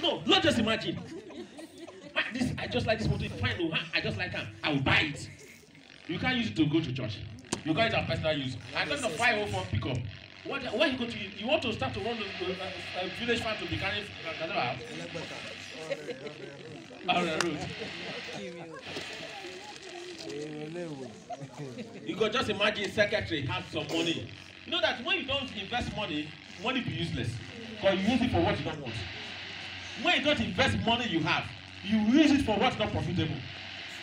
No, not just imagine. This, I just like this motor. Fine, no, I just like it. I will buy it. You can't use it to go to church. You got it for personal use. I got the 504 pickup. Where you go to? You want to start to run the village farm to be carrying on the road. You could just imagine secretary has some money. You know that when you don't invest money, money be useless. Because you use it for what you don't want. When you don't invest money you have, you use it for what's not profitable.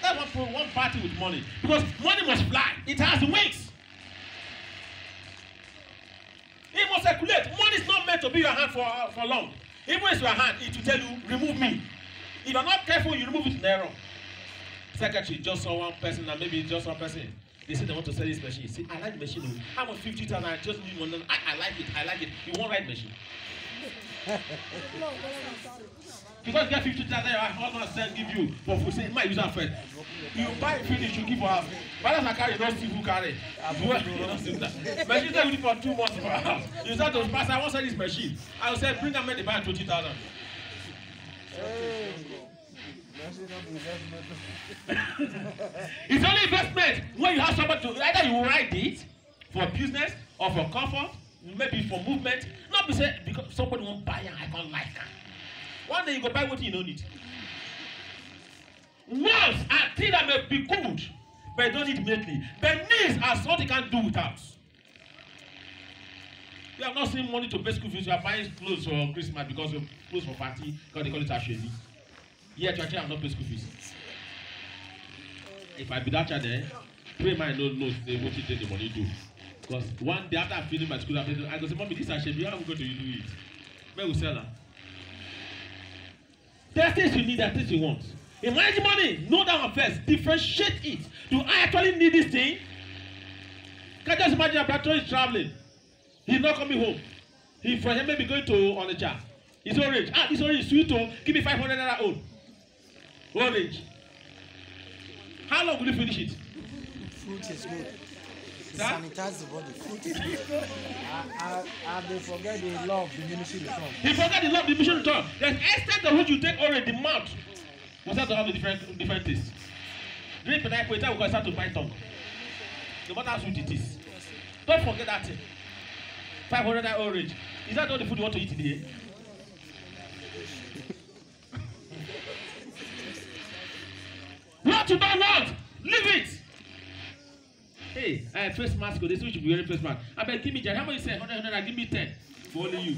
That's one party with money. Because money must fly. It has wings. It must circulate. Money is not meant to be your hand for long. Even if it's your hand, it will tell you, remove me. If you're not careful, you remove it in error. Secretary just saw one person, and maybe just one person. They say they want to sell this machine. See, I like the machine. How much 50,000? I just need one. I like it. I like it. You won't ride machine. Because you get 50,000, your husband said give you for food. Say, my user first. You buy it, finish, you give for house. But as I carry, you don't see who carry. You don't see that. Machine say we for 2 months for a house. You start to pass. I want to sell this machine. I will say, bring them and they buy 20,000. It's only investment when you have somebody to either you write it for business or for comfort, maybe for movement. Not be said because somebody won't buy and I can't like that. One day you go buy what you don't need. Wants are things that may be good, but you don't need immediately. But needs are something you can't do without. You have not seen money to pay school fees. You are buying clothes for Christmas because of clothes for party because they call it Ashwebi. Yet you actually have not paid school fees. If I be that child there, pray my no knows they won't take the money do. Because one day after I finish my school, I go say, Mommy, this Ashwebi, how are we going to do it? Where we sell her? There are things you need, there are things you want. In managing money, know that one first. Differentiate it. Do I actually need this thing? Can you just imagine a brother is traveling? He's not coming home. He from here maybe going to Onitsha. He's orange. This orange is sweet. Give me 500 naira old. Orange. How long will you finish it? Fruit is good. Sanitize the body. Fruit is good. And they forget the law of diminishing return. He forget the law of diminishing return. There's extent of which you take orange, the mouth will start to have a different taste. Drink pineapple, it will start to bite tongue. No matter how sweet it is. Don't forget that thing. 500 naira orange. Is that all the food you want to eat in here? What you don't want, leave it. Hey, face mask. This should be wearing face mask. I beg, give me How much you say? 100, give me 10 for only you.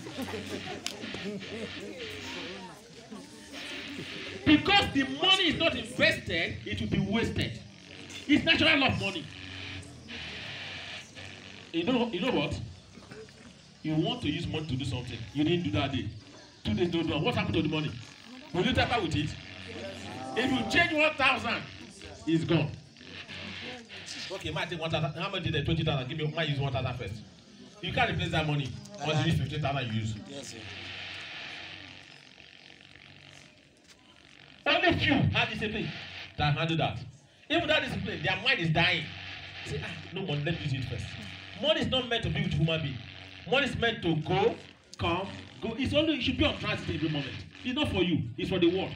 Because the money is not invested, it will be wasted. It's natural law of money. You know what? You want to use money to do something. You didn't do that day. 2 days don't do it. What happened to the money? Will you tamper with it? If you change 1,000, it's gone. Okay, might take 1,000. How much did the 20,000? Give me, might use 1,000 first. You can't replace that money once you use 15,000 you use. Yes, sir. Only few have discipline that handle that. Even that discipline, their mind is dying. Say, no money, let me use it first. Money is not meant to be with human being. Money is meant to go, come, go. It's only, it should be on transit every moment. It's not for you, it's for the world.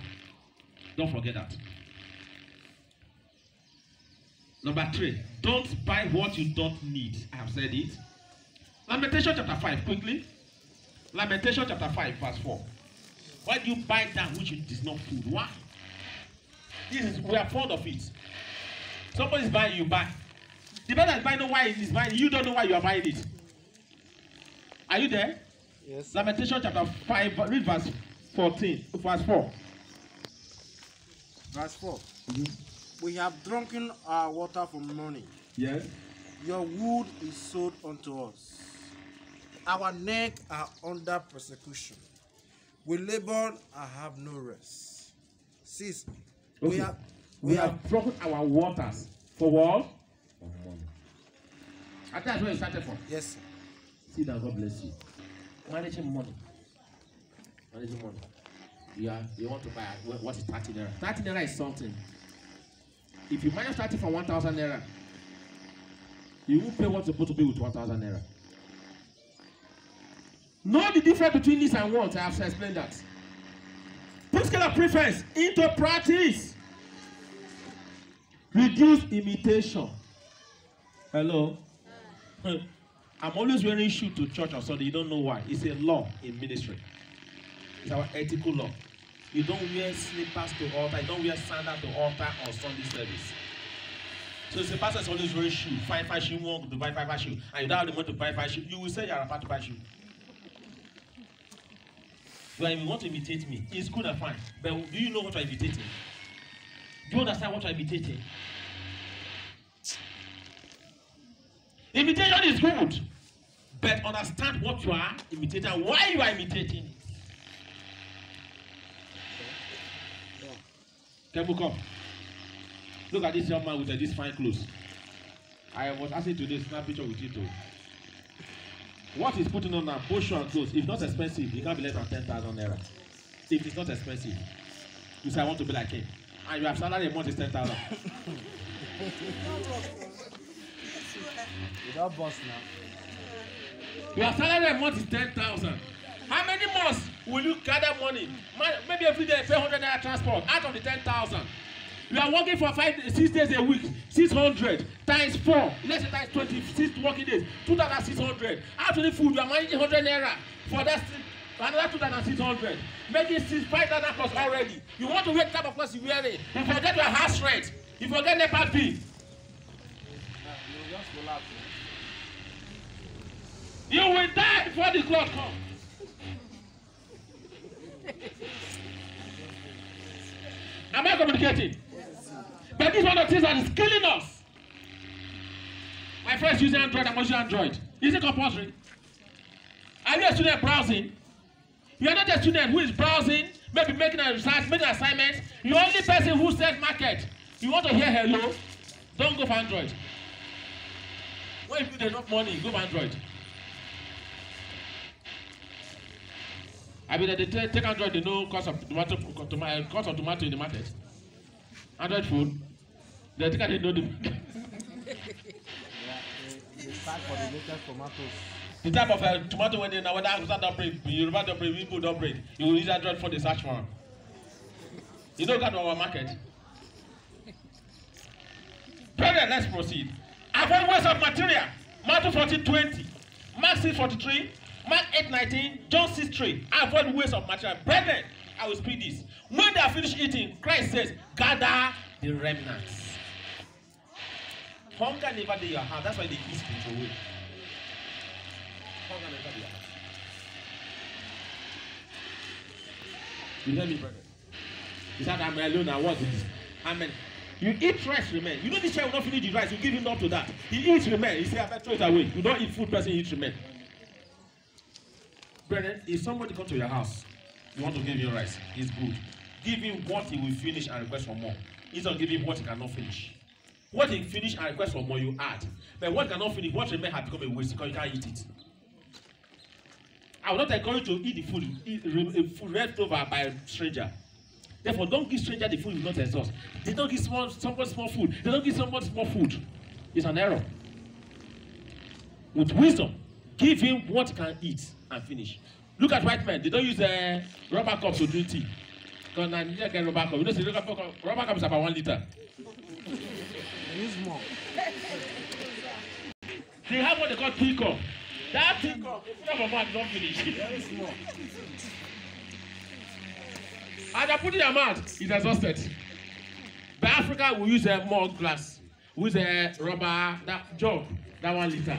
Don't forget that. Number 3, don't buy what you don't need. I have said it. Lamentation chapter 5, quickly. Lamentation chapter 5, verse 4. Why do you buy that which is not food? Why? We are fond of it. Somebody is buying, you buy. The person is buying, know why he is buying. You don't know why you are buying it. Are you there? Yes. Lamentation chapter 5, read verse 14, verse 4. Verse 4. We have drunken our water for money. Yes. Your wood is sold unto us. Our neck are under persecution. We labor and have no rest. 6. Okay. We have drunken our waters for what? For money. I think that's where you started from. Yes, sir. See that, God bless you. Managing money. Managing money. You want to buy what is 30 naira? 30 naira is something. If you minus 30 from 1,000 naira, you will pay what's supposed to be with 1,000 naira. Know the difference between this and want. I have explained that. Put scale of preference into practice. Reduce imitation. Hello? I'm always wearing shoes to church on Sunday. You don't know why. It's a law in ministry. It's our ethical law. You don't wear slippers to altar. You don't wear sandals to altar on Sunday service. So if the pastor is always wearing shoes, five shoes, you want to buy five shoes, and you don't have the money to buy 5 shoes, you will say you're about to buy shoes. But if you want to imitate me, it's good and fine. But do you know what you're imitating? Do you understand what you're imitating? Imitation is good, but understand what you are imitating and why you are imitating it. Kebu, come. Look at this young man with this fine clothes. I was asking today, snap picture with you too. What he's putting on now, both shoes and clothes, if not expensive, it can't be less than 10,000 naira. If it's not expensive, you say I want to be like him, and your salary a month is 10,000. Without boss now. Your salary a month is 10,000. How many months will you gather money? Maybe every day pay 100 naira transport out of the 10,000. You are working for 6 days a week, 600 times 4. Let's say times 26 working days, 2,600. After the food, you are managing 100 naira for that another 2,600. Making 5,000 plus already. You want to wear the type of clothes you wear it. You forget your house rent. You forget NEPA bill. You just relax. You will die before the clock comes. Am I communicating? But this one of the things that is killing us. My friends use Android, I must use Android. Is it compulsory? Are you a student browsing? You are not a student who is browsing, maybe making a research, making assignments. You're the only person who sells market. You want to hear hello? Don't go for Android. When you put enough money, go for Android. I mean, they take Android, they know cost of tomato in the market. Android phone, they think they know the. They start for the latest tomatoes. The type of tomato when they now whether Hausa don't break, Yoruba don't break, Igbo don't break. You will use Android for the search for them. You don't got our market. Brethren, let's proceed. Avoid waste of material. Matthew 14:20, Mark 6:43. Mark 8:19, John 6:3. Avoid waste of material. Brethren, I will speak this. When they are finished eating, Christ says, gather the remnants. Hunger never did your heart. That's why they eat it away. Hunger never did your heart. You hear me, brother? He said, I'm alone. I was with this. Amen. You eat rice, remain. You know this child will not finish the rice. You give him up to that. He eats, remain. He says, I better throw it away. You don't eat food, person eats, remain. Brethren, if somebody comes to your house, you want to give him rice, it's good. Give him what he will finish and request for more. He's not giving him what he cannot finish. What he finish and request for more, you add. But what cannot finish, what remain has become a waste because you can't eat it. I will not encourage you to eat the food left over by a stranger. Therefore, don't give stranger the food you will not exhaust. They don't give somebody small food. They don't give somebody small food. It's an error. With wisdom, give him what he can eat and finish. Look at white men. They don't use rubber cups to drink tea. Because now you get rubber cup. You know, see, rubber cup is about 1 liter. They use more. They have what they call tea cup. That tea cup, if you have a man, don't finish. Very small. And they put it in their mouth, it's exhausted. But Africa will use a more glass. We use a rubber that jug, that 1 liter.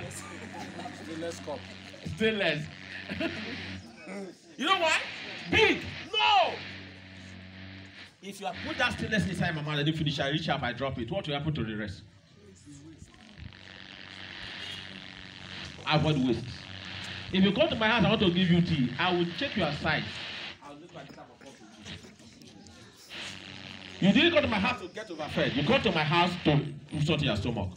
Stainless cup. Stainless. You know why? Big. No. If you have put that stainless inside my mouth and you finish, I reach up, I drop it. What will happen to the rest? Avoid waste. If you come to my house, I want to give you tea. I will check your size. I'll look at the type of cup you didn't go to my house to get overfed. You go to my house to put something in your stomach.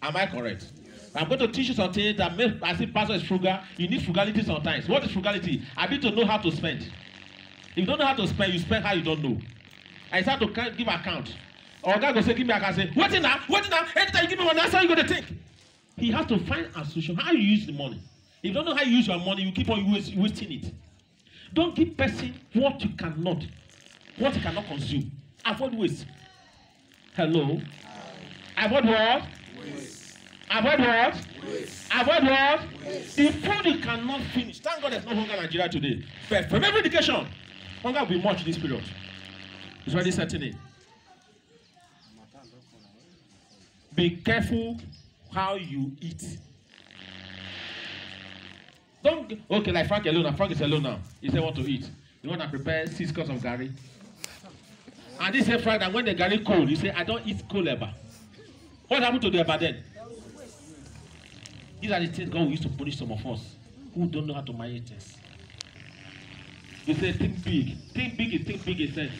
Am I correct? I'm going to teach you something that makes as if pastor is frugal. You need frugality sometimes. What is frugality? I need to know how to spend. If you don't know how to spend, you spend how you don't know. I start to give account. Or God will say, give me account. Say, wait now. Anytime you give me money, that's how you're going to think. He has to find a solution. How you use the money. If you don't know how you use your money, you keep on wasting it. Don't give person what you cannot what you cannot consume. Avoid waste. Hello? Avoid what? Waste. Avoid what? Waste. Avoid what? Waste. The food you cannot finish. Thank God there's no hunger in Nigeria today. But from every education, hunger will be much this period. It's already setting in. Be careful how you eat. Don't okay, like Frank alone. Frank is alone now. He said what to eat. You want to prepare 6 cups of garri. And this same Frank that when the garri cold, he say I don't eat cold eba. What happened to the eba then? These are the things God used to punish some of us who don't know how to manage things. He said think big. Think big is think big in sense.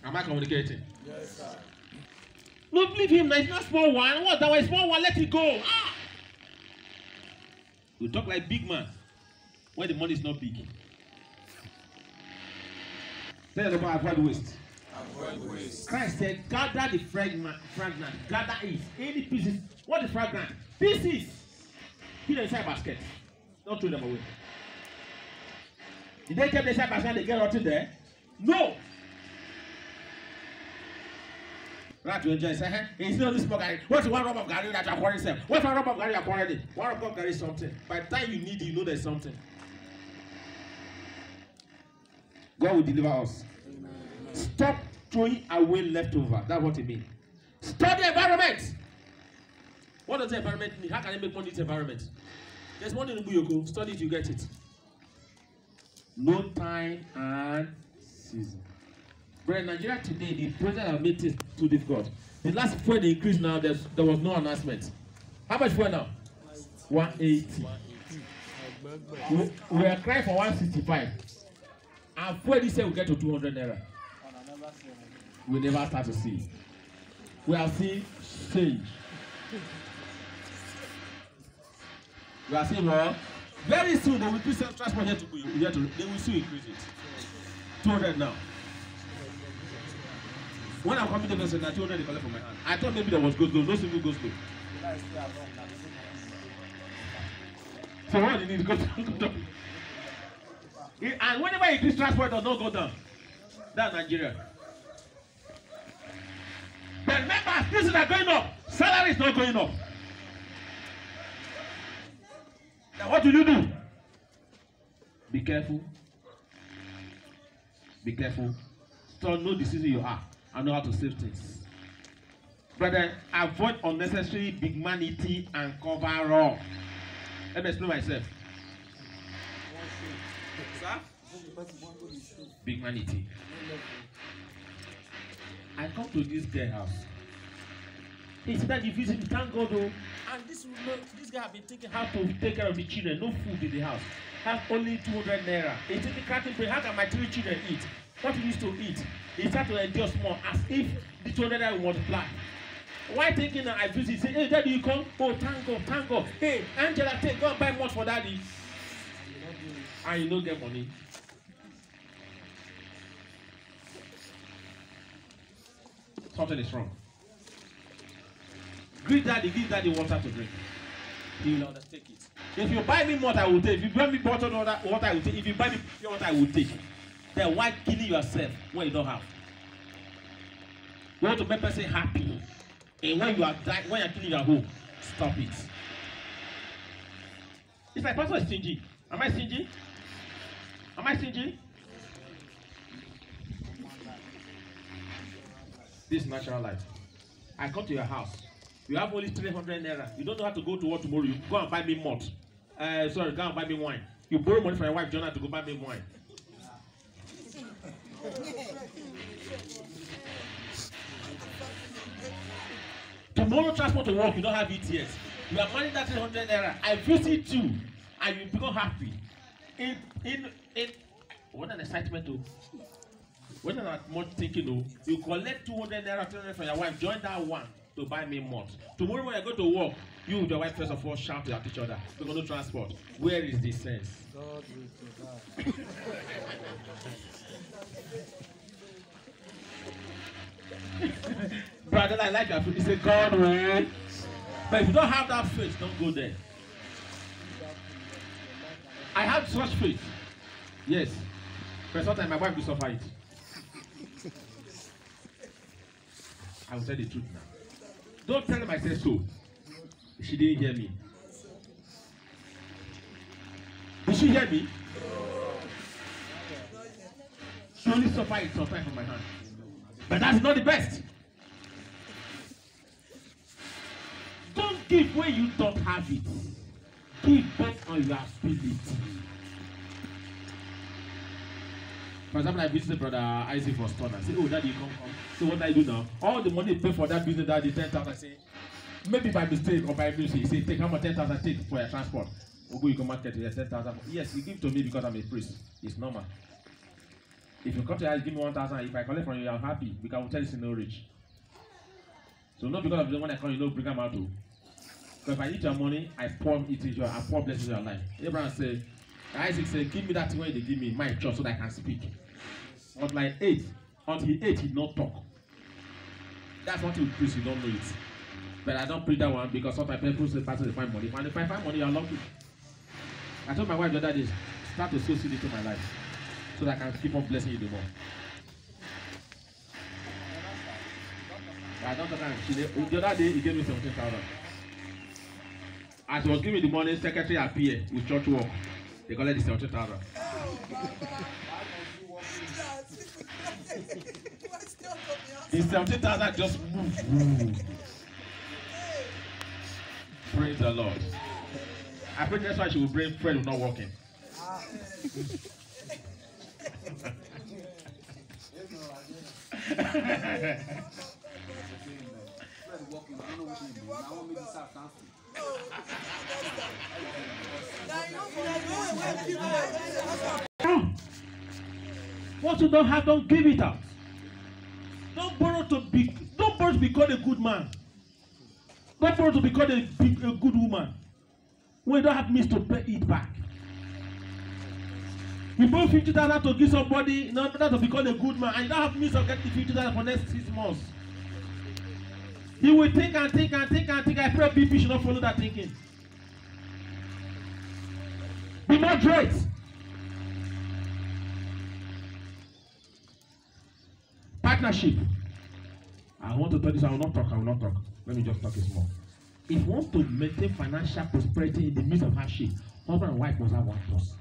Am I communicating? Yes, sir. Don't leave him. It's not small one. What? That was small one. Let it go. Ah! We talk like big man when the money is not big. Tell them about avoid waste. Avoid waste. Christ said, gather the fragment. Gather it. Any pieces. What is fragment? Pieces. Put them inside basket. Don't throw them away. Did they keep them inside basket and they get rotten there? No. Right to enjoy. Say, hey, it's not this small Gary. What's the one rub of Gary that you're pouring self? What's one rub of Gary you're pouring? One rub of Gary is something. By the time you need it, you know there's something. God will deliver us. Amen. Stop throwing away leftover. That's what it means. Study the environment. What does the environment mean? How can I make money in the environment? There's money in Buyoko. Study it, you get it. No time and season. But in Nigeria today, the president has made it too difficult. The last fuel they increased now, there was no announcement. How much fuel now? 180. We are crying for 165. And fuel this year will get to 200 naira. We never start to see. We are seeing change. We are seeing what? Very soon they will increase transport here to they will soon increase it. 200 now. When I'm coming to the center, 200 they collect from my hand. I thought maybe there was go slow. No single go slow. So what you need to go down. And whenever you increase transport does not go down. That's Nigeria. But remember, things are going up. Salary is not going up. Now what will you do? Be careful. Be careful. So know the season you are and know how to save things. Brother, avoid unnecessary bigmanity and cover up. Let me explain myself. Sir? Bigmanity. I come to this girl house. He said that you visit me, thank God though. And this guy have been thinking how to take care of the children. No food in the house. Have only 200 naira. He's taking cracking pay. How can my 3 children eat? What he used to eat? He started to endure small as if the 200 naira will multiply. Why thinking that I visit? Say, hey, daddy, you come? Oh, thank God, thank God. Hey, Angela, take go and buy much for daddy. And you don't get money. Something is wrong. Give daddy water to drink. He will undertake it. If you buy me water, I will take. If you buy me bottled water, I will take. If you buy me pure water, I will take. Then why killing yourself when you don't have? You want to make person happy. And when you are dying, when you are killing your home, stop it. It's like pastor is stingy. Am I stingy? Am I stingy? This is natural life. I come to your house. You have only 300 naira. You don't know how to go to work tomorrow. You go and buy me malt. Go and buy me wine. You borrow money from your wife, Jonah, to go buy me wine. Tomorrow transport to work, you don't have it yet. You are managing that 300 naira. I visit you, and you become happy. What an excitement though. When I'm not much thinking though, you collect 200 naira, 300 from your wife, join that one to buy me malt. Tomorrow when I go to work, you with your wife first of all shout at each other because no transport. Where is the sense? God will provide. Brother, I like your food. He said, God will. But if you don't have that faith, don't go there. I have such faith. Yes. But sometimes my wife will suffer it. I will tell the truth now. Don't tell him I said so. She didn't hear me. Did she hear me? She only suffered it sometimes from my hand. But that's not the best. Don't give when you don't have it. Give based on your ability. For example, I visited Brother Isaac for Stone. I say, oh, Daddy, you come. So what I do now? All the money you pay for that business, Daddy, 10,000. I say, maybe by mistake or by mistake, he say, take how much 10,000 take for your transport. Ogo, you come market, yes, 10,000. Yes, you give to me because I'm a priest. It's normal. If you come to us, give me 1,000. If I collect from you, I'm happy because I will tell you it's no rich. So not because of the one I call you, bring them out to. Because if I eat your money, I pour it in your, I pour blessings in your life. Abraham said, Isaac said, give me that thing when they give me my church so that I can speak. Until like 8, until he ate, he did not talk. That's what you preach, you don't know it. But I don't preach that one because sometimes people say, Pastor, they find money. And if I find money, you're lucky. I told my wife the other day, start to sow seed into my life so that I can keep on blessing you the more. I don't talk about the other day, he gave me 17,000. As he was giving me the money, secretary appeared with church work. They call it the 17,000. The 17,000 just moved. Praise the Lord. I think that's why she will bring Fred not working. What you don't have, don't give it out. Don't borrow to become a good man. Don't borrow to become a good woman when you don't have means to pay it back. You borrow 50,000 to give somebody in order to become a good man, and you don't have means of getting 50,000 for the next 6 months. He will think and think and think and think. I pray BP should not follow that thinking. Be moderate. Partnership. I want to tell this. I will not talk. Let me just talk it small. If you want to maintain financial prosperity in the midst of hardship, husband and wife must have one plus.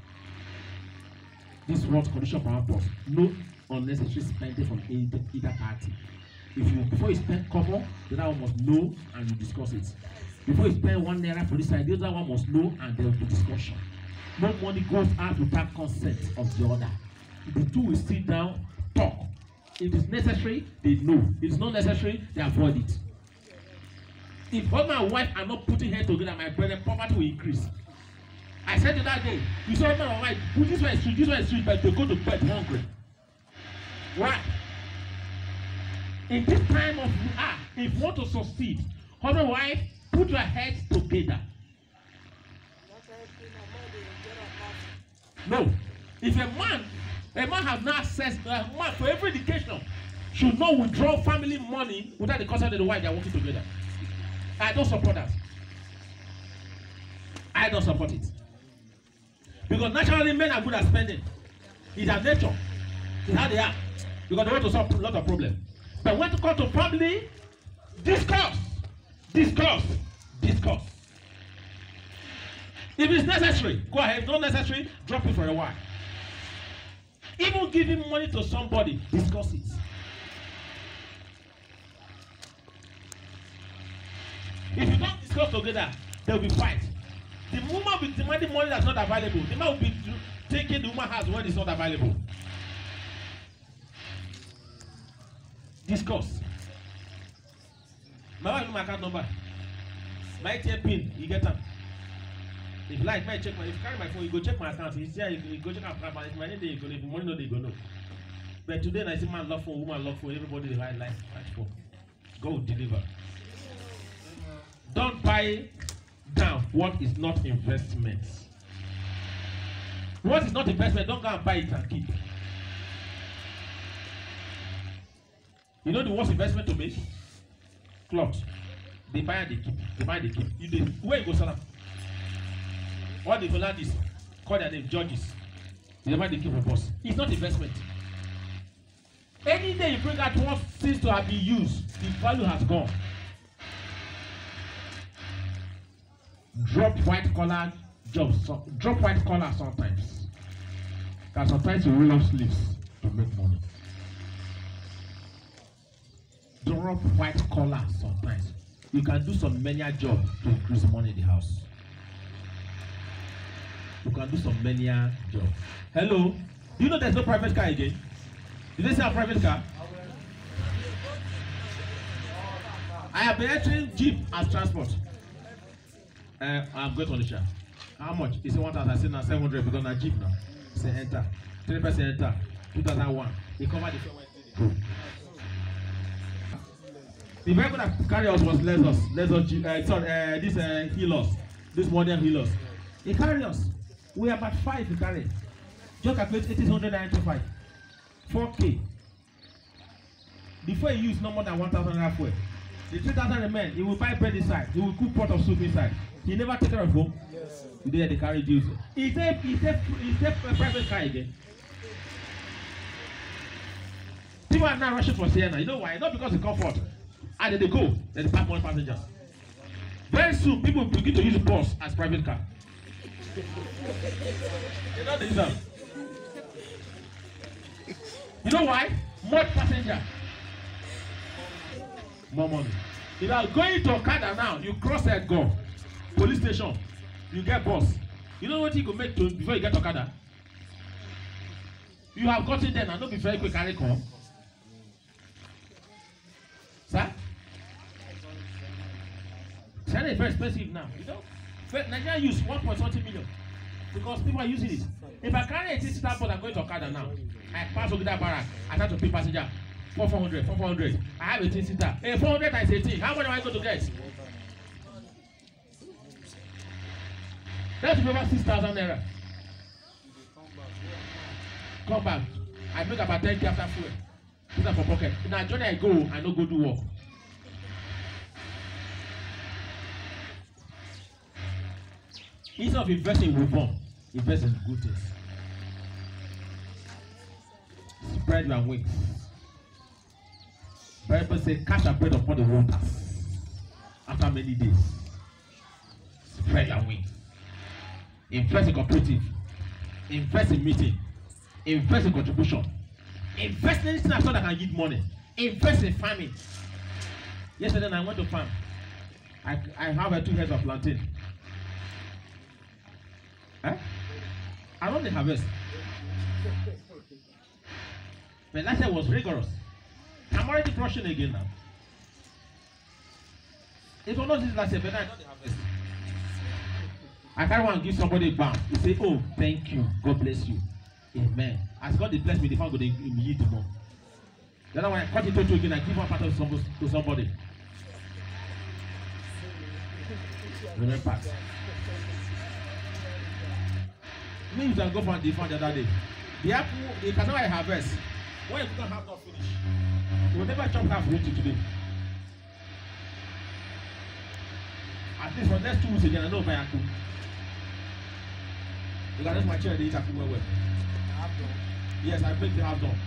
This one's condition for one plus. No unnecessary spending from either party. Before you spend cover, the other one must know and you discuss it. Before you spend 1 naira for this side, the other one must know and there will be discussion. No money goes out without consent of the other. The two will sit down, talk. If it's necessary, they know. If it's not necessary, they avoid it. If husband and wife are not putting head together, my brother, poverty will increase. I said the other day, you saw husband and wife, put this one is sweet, but they go to bed hungry. Why? In this time of if you want to succeed, husband and wife, put your heads together. No. If a man has no access, a man for every education should not withdraw family money without the consent of the wife they are working together. I don't support that. I don't support it. Because naturally men are good at spending. It's their nature. It's how they are. Because they want to solve a lot of problems. But when it comes to family, discuss. If it's necessary, go ahead. If not necessary, drop it for a while. Even giving money to somebody, discuss it. If you don't discuss together, there will be fight. The woman will be demanding money that's not available. The man will be taking the woman house when it's not available. Discuss. My wife, my account number. My ATM pin, you get them. If you like, if you carry my phone, you go check my account. You go check my account. If my name they go, if money no, they go no. But today, I see man love for woman love for everybody. They like fight for. God will deliver. Don't buy down what is not investment. What is not investment, don't go and buy it and keep. You know the worst investment to make? Clothes. They buy and they keep. They buy and they keep. Where you go sell them? What the Hollandis call their name judges. Never they keep a boss. It's not investment. Any day you bring out what seems to have been used, the value has gone. Drop white collar jobs. Drop white collar sometimes. Because sometimes you roll up sleeves to make money. Drop white collar sometimes. You can do some manual job to increase money in the house. You can do some manual job. Hello? Do you know there's no private car again? Did they say a private car? I have been entering Jeep as transport. I'm going to Onisha. How much? He said 1,000. I said now 700 because I'm Jeep now. He said enter. 3% enter. 2001. He covered the fuel. The vehicle that carried us was Lexus. This Helos. This modern Helos. He carried us. We are about 5 to carry. Just calculate 1,895. 4K. Before he used no more than 1,000 naira fuel. The 3,000 remain. He will buy bread inside. He will cook pot of soup inside. He never take care of home. Yes. Today they carry deals. He take a private car again. People are now rushing for Sienna. You know why? Not because of comfort. And then they go. Then they pack more passengers. Very soon, people begin to use the bus as private car. They don't deserve. You know why? More passenger. More money. If you are going to Okada now, you cross that go. Police station. You get bus. You know what you can make to before you get Okada? You have got it there and don't be very quick carry come. Sir? China is very expensive now. You know? Nigeria use 1.something million because people are using it. If I carry a sister board and go to Okada now, I pass over that barrack, I start to pay passenger 400. I have 18 seater. 400 times 18. How much am I going to get? That's over 6,000 naira. Come back. I make about 10K after fuel. Put that for pocket. In Nigeria I go, I no go do work. Instead of investing in reform, invest in good things. Spread your wings. Bible says, cast your bread upon the waters. After many days, spread your wings. Invest in cooperative. Invest in meeting. Invest in contribution. Invest in anything that can give money. Invest in farming. Yesterday I went to farm. I have 2 heads of plantain. I don't harvest. But last year was rigorous. I'm already crushing again now. It was not this last year, but I don't harvest. I can't want to give somebody a bound. He say, oh, thank you. God bless you. Amen. As God is blessed me, the farm will yield more. Then when I cut it to again, I give one part of to somebody. Remember. Me used to go for the farm the other day. The apple, the cassava I harvest, when you don't have not finished, you will never chop half ready today. At least for the next 2 weeks again, I know my apple. Because that's my chair, they eat apple well. Yes, I break the half done.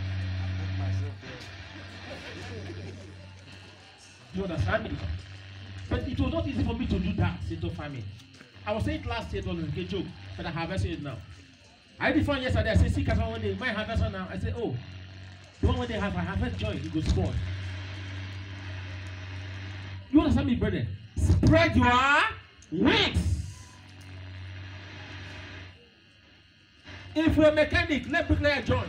You understand me? But it was not easy for me to do that into farming. I was saying it last year, it was a joke, but I harvest it now. I did find yesterday, I said, see, Cassava one day, my harvest now. I said, oh, the one when they have, I harvest joy, it goes spoil. You understand me, brother? Spread your wings. If you're a mechanic, let bricklayer join.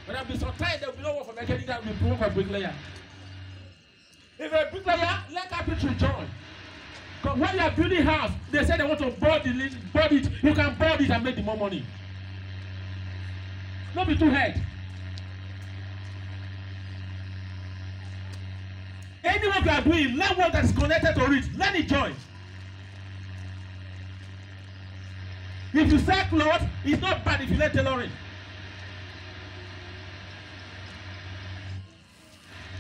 When I be so tired, there will be no work for mechanic that will be work for bricklayer. If you're a bricklayer, let carpentry join. Because when you are building house, they say they want to board it. You can board it and make the more money. Don't be too head. Any work you are doing, learn work that is connected to it. Learn it join. If you sell clothes, it's not bad if you let tailoring.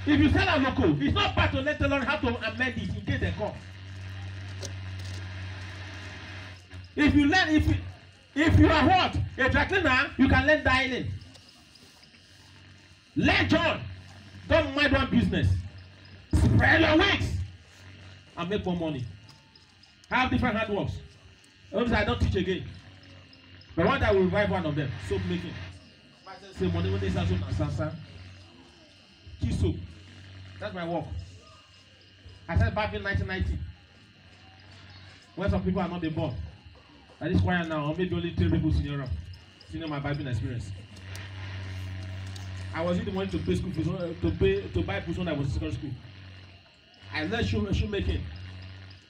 If you sell a local, it's not bad to let tailoring how to amend it in case they come. If you learn, If you are what? A dry cleaner, you can learn dialing. Learn John. Don't mind one business. Spread your wings and make more money. Have different hard works. Obviously, I don't teach again. But one day I will revive one of them. Soap making. Say money when they start soap and sansan. Key soap. That's my work. I started back in 1990. When some people are not been born. At this choir now, or maybe only 3 people senior my Bible experience. I was in the money to pay school fees, to buy books when I was in secondary school. I learned shoemaking.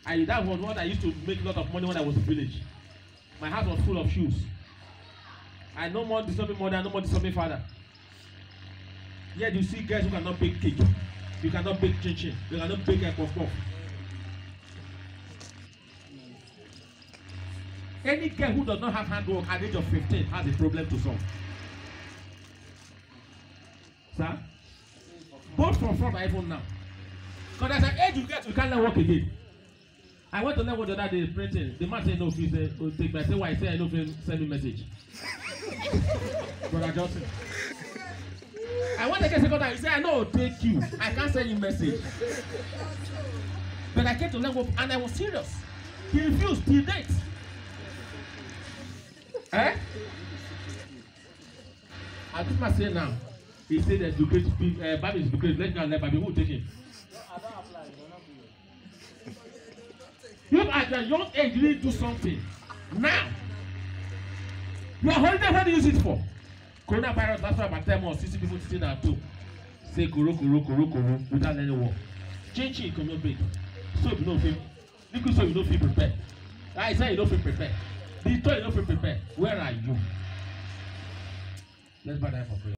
That was what I used to make a lot of money when I was in the village. My house was full of shoes. I no more disturbing mother, no more disturbing father. Yet you see guys who cannot bake cake. You cannot bake chin-chin. You cannot bake a puff-puff. Any girl who does not have handwork at the age of 15 has a problem to solve. Sir? Both from front and even now. Because as an age you get, you can't learn work again. I went to learn what the other day printing. The man said no fees. Take me. I said why? I said I know if send me message. Brother Johnson. I went again second time. He said I know take you. I can't send you message. But I came to learn work and I was serious. He refused till date. Eh? I just must say now. He said that Bible is educated. Let's go and let Bible. Who will take him? You at your young age really do something. Now. Your holiday, what do you use it for? Coronavirus, that's why about 10 months, 60 people sitting at home. Say koro without any work. Change it, come not big. Soap you don't feel. Liquid soap you don't feel prepared. I say you don't feel prepared. The toy you don't feel prepared. Where are you? Let's bow down for prayer.